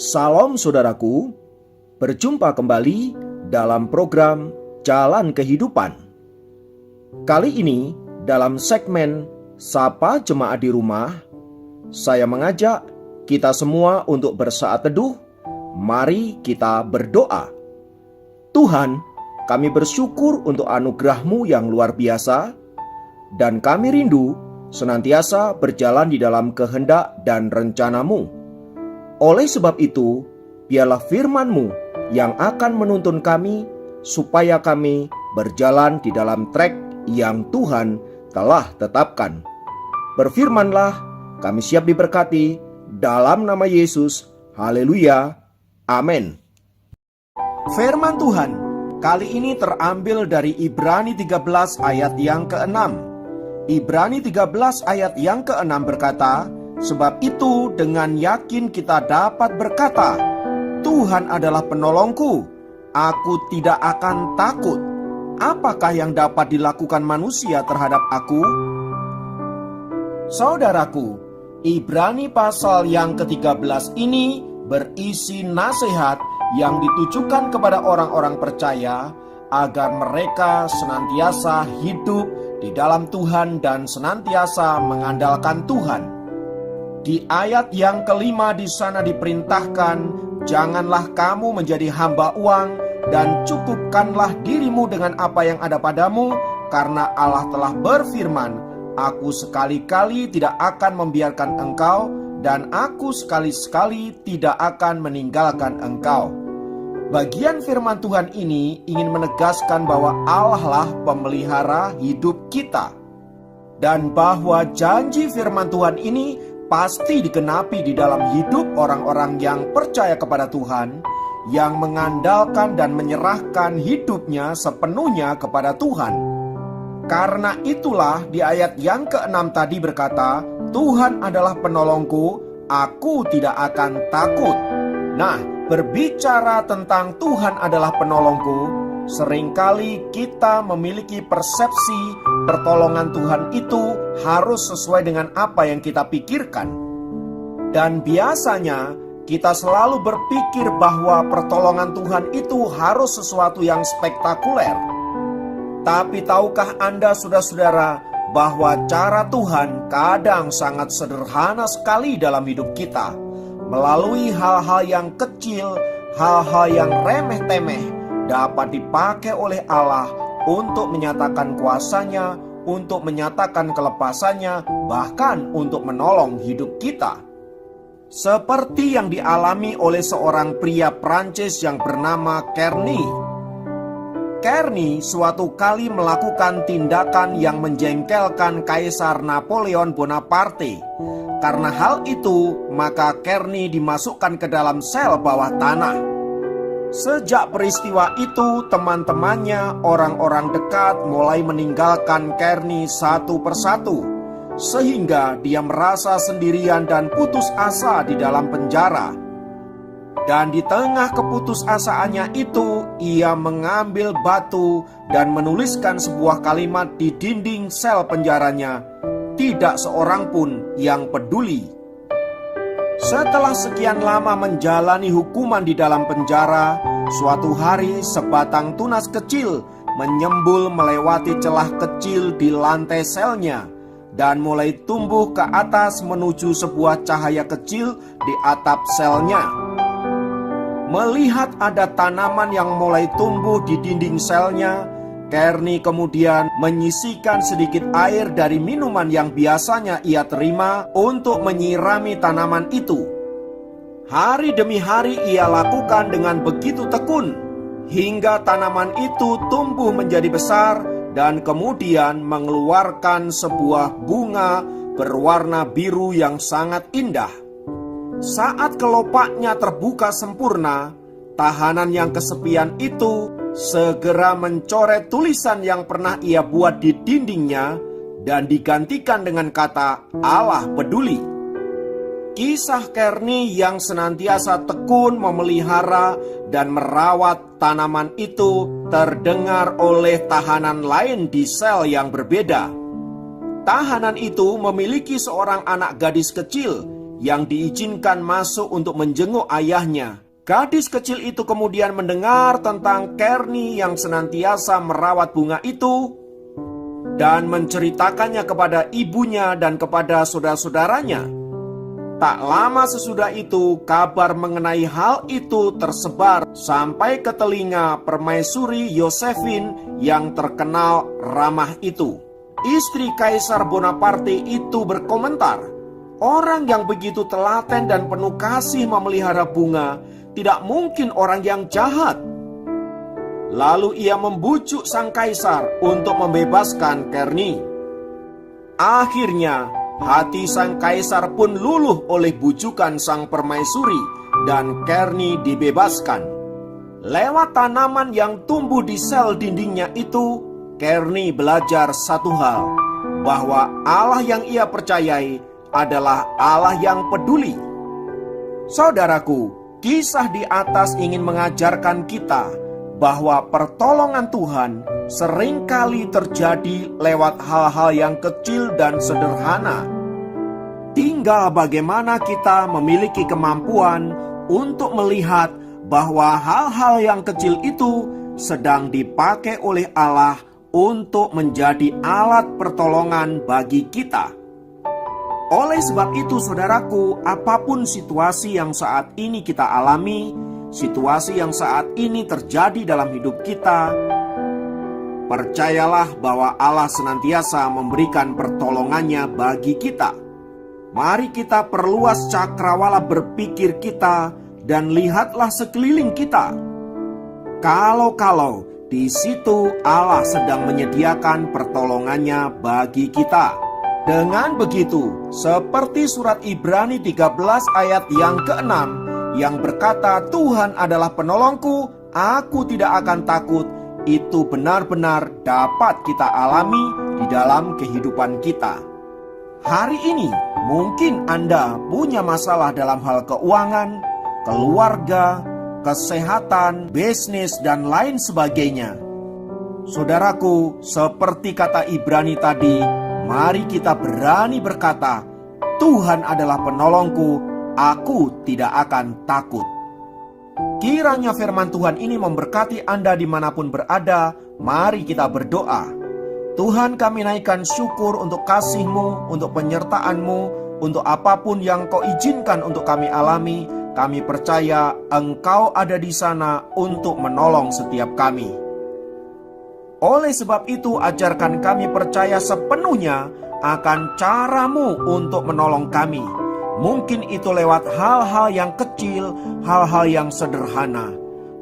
Salam saudaraku, berjumpa kembali dalam program Jalan Kehidupan. Kali ini dalam segmen Sapa Jemaat di Rumah, saya mengajak kita semua untuk bersaat teduh. Mari kita berdoa. Tuhan, kami bersyukur untuk anugerah-Mu yang luar biasa, dan kami rindu senantiasa berjalan di dalam kehendak dan rencana-Mu. Oleh sebab itu, biarlah firman-Mu yang akan menuntun kami, supaya kami berjalan di dalam trek yang Tuhan telah tetapkan. Berfirmanlah, kami siap diberkati, dalam nama Yesus. Haleluya. Amin. Firman Tuhan kali ini terambil dari Ibrani 13 ayat yang ke-6. Ibrani 13 ayat yang ke-6 berkata, sebab itu dengan yakin kita dapat berkata, Tuhan adalah penolongku, aku tidak akan takut. Apakah yang dapat dilakukan manusia terhadap aku? Saudaraku, Ibrani pasal yang ke-13 ini berisi nasihat yang ditujukan kepada orang-orang percaya agar mereka senantiasa hidup di dalam Tuhan dan senantiasa mengandalkan Tuhan. Di ayat yang kelima di sana diperintahkan, janganlah kamu menjadi hamba uang dan cukupkanlah dirimu dengan apa yang ada padamu, karena Allah telah berfirman, aku sekali-kali tidak akan membiarkan engkau, dan aku sekali-sekali tidak akan meninggalkan engkau. Bagian firman Tuhan ini ingin menegaskan bahwa Allah lah pemelihara hidup kita, dan bahwa janji firman Tuhan ini pasti digenapi di dalam hidup orang-orang yang percaya kepada Tuhan, yang mengandalkan dan menyerahkan hidupnya sepenuhnya kepada Tuhan. Karena itulah di ayat yang ke-6 tadi berkata, Tuhan adalah penolongku, aku tidak akan takut. Nah, berbicara tentang Tuhan adalah penolongku, seringkali kita memiliki persepsi pertolongan Tuhan itu harus sesuai dengan apa yang kita pikirkan. Dan biasanya kita selalu berpikir bahwa pertolongan Tuhan itu harus sesuatu yang spektakuler. Tapi tahukah Anda saudara-saudara bahwa cara Tuhan kadang sangat sederhana sekali dalam hidup kita. Melalui hal-hal yang kecil, hal-hal yang remeh-temeh dapat dipakai oleh Allah untuk menyatakan kuasanya, untuk menyatakan kelepasannya, bahkan untuk menolong hidup kita. Seperti yang dialami oleh seorang pria Prancis yang bernama Kearney. Kearney suatu kali melakukan tindakan yang menjengkelkan Kaisar Napoleon Bonaparte. Karena hal itu, maka Kearney dimasukkan ke dalam sel bawah tanah. Sejak peristiwa itu, teman-temannya, orang-orang dekat mulai meninggalkan Kearney satu persatu, sehingga dia merasa sendirian dan putus asa di dalam penjara. Dan di tengah keputusasaannya itu, ia mengambil batu dan menuliskan sebuah kalimat di dinding sel penjaranya, tidak seorang pun yang peduli. Setelah sekian lama menjalani hukuman di dalam penjara, suatu hari sebatang tunas kecil menyembul melewati celah kecil di lantai selnya dan mulai tumbuh ke atas menuju sebuah cahaya kecil di atap selnya. Melihat ada tanaman yang mulai tumbuh di dinding selnya, Kearney kemudian menyisihkan sedikit air dari minuman yang biasanya ia terima untuk menyirami tanaman itu. Hari demi hari ia lakukan dengan begitu tekun, hingga tanaman itu tumbuh menjadi besar dan kemudian mengeluarkan sebuah bunga berwarna biru yang sangat indah. Saat kelopaknya terbuka sempurna, tahanan yang kesepian itu segera mencoret tulisan yang pernah ia buat di dindingnya dan digantikan dengan kata Allah peduli. Kisah Kearney yang senantiasa tekun memelihara dan merawat tanaman itu terdengar oleh tahanan lain di sel yang berbeda. Tahanan itu memiliki seorang anak gadis kecil yang diizinkan masuk untuk menjenguk ayahnya. Gadis kecil itu kemudian mendengar tentang Kearney yang senantiasa merawat bunga itu dan menceritakannya kepada ibunya dan kepada saudara-saudaranya. Tak lama sesudah itu, kabar mengenai hal itu tersebar sampai ke telinga permaisuri Josephine yang terkenal ramah itu. Istri Kaisar Bonaparte itu berkomentar, orang yang begitu telaten dan penuh kasih memelihara bunga tidak mungkin orang yang jahat. Lalu ia membujuk sang kaisar untuk membebaskan Kearney. Akhirnya, hati sang kaisar pun luluh oleh bujukan sang permaisuri dan Kearney dibebaskan. Lewat tanaman yang tumbuh di sel dindingnya itu, Kearney belajar satu hal, bahwa Allah yang ia percayai adalah Allah yang peduli. Saudaraku, kisah di atas ingin mengajarkan kita bahwa pertolongan Tuhan seringkali terjadi lewat hal-hal yang kecil dan sederhana. Tinggal bagaimana kita memiliki kemampuan untuk melihat bahwa hal-hal yang kecil itu sedang dipakai oleh Allah untuk menjadi alat pertolongan bagi kita. Oleh sebab itu, saudaraku, apapun situasi yang saat ini kita alami, situasi yang saat ini terjadi dalam hidup kita, percayalah bahwa Allah senantiasa memberikan pertolongannya bagi kita. Mari kita perluas cakrawala berpikir kita dan lihatlah sekeliling kita. Kalau di situ Allah sedang menyediakan pertolongannya bagi kita. Dengan begitu, seperti surat Ibrani 13 ayat yang ke-6 yang berkata, Tuhan adalah penolongku, aku tidak akan takut, itu benar-benar dapat kita alami di dalam kehidupan kita. Hari ini, mungkin Anda punya masalah dalam hal keuangan, keluarga, kesehatan, bisnis, dan lain sebagainya. Saudaraku, seperti kata Ibrani tadi, mari kita berani berkata, Tuhan adalah penolongku, aku tidak akan takut. Kiranya firman Tuhan ini memberkati Anda dimanapun berada. Mari kita berdoa. Tuhan, kami naikkan syukur untuk kasih-Mu, untuk penyertaan-Mu, untuk apapun yang Kau izinkan untuk kami alami. Kami percaya Engkau ada di sana untuk menolong setiap kami. Oleh sebab itu, ajarkan kami percaya sepenuhnya akan cara-Mu untuk menolong kami. Mungkin itu lewat hal-hal yang kecil, hal-hal yang sederhana.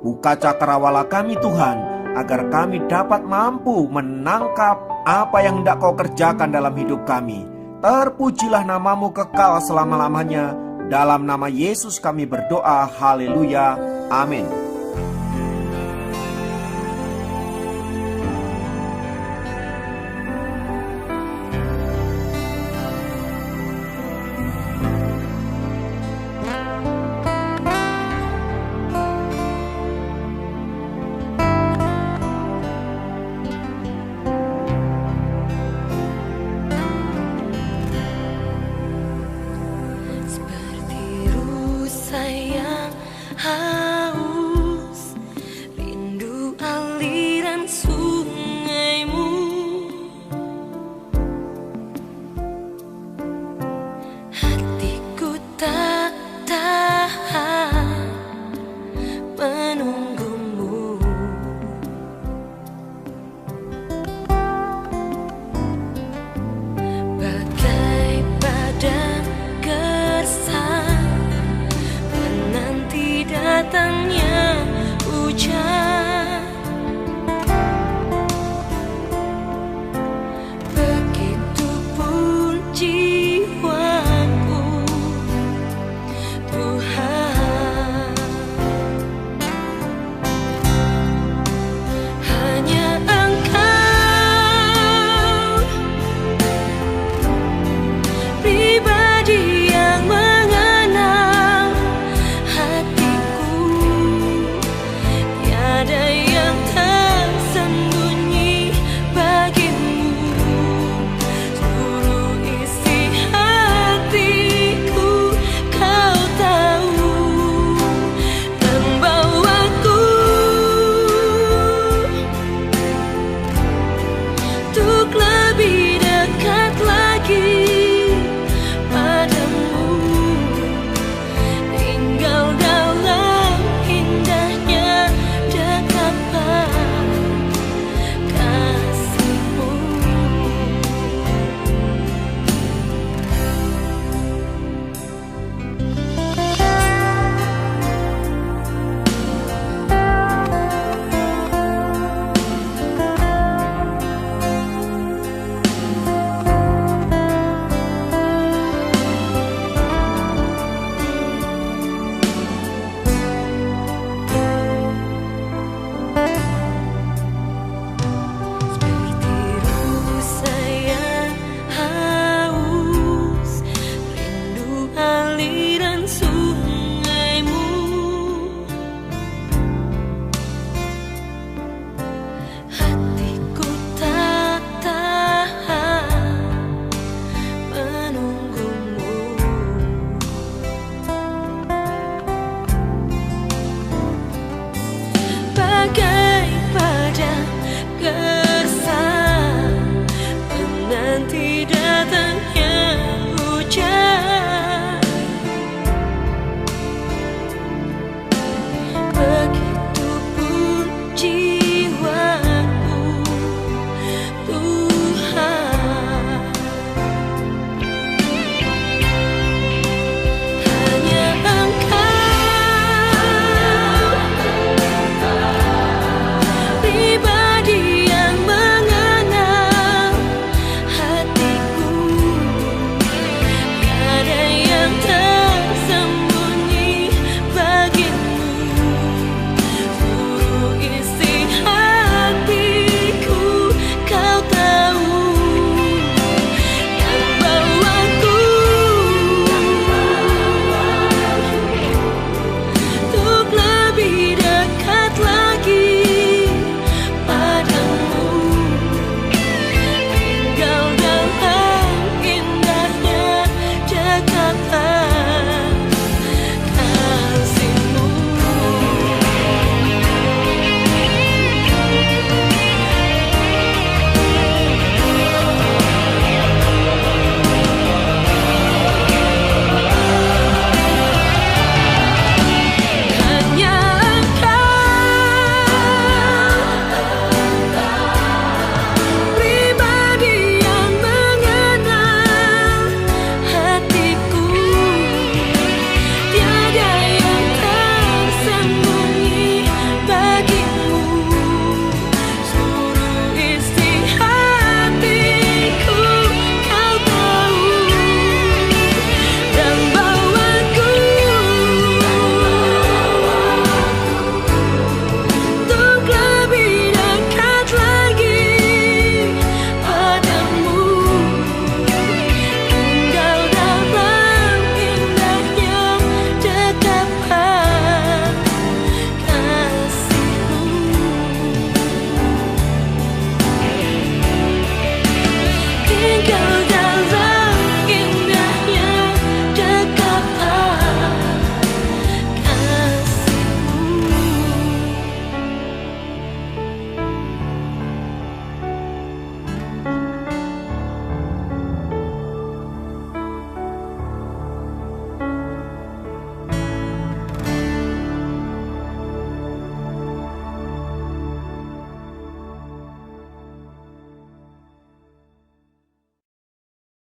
Buka cakrawala kami Tuhan, agar kami dapat mampu menangkap apa yang hendak Kau kerjakan dalam hidup kami. Terpujilah nama-Mu kekal selama-lamanya. Dalam nama Yesus kami berdoa, haleluya, amin.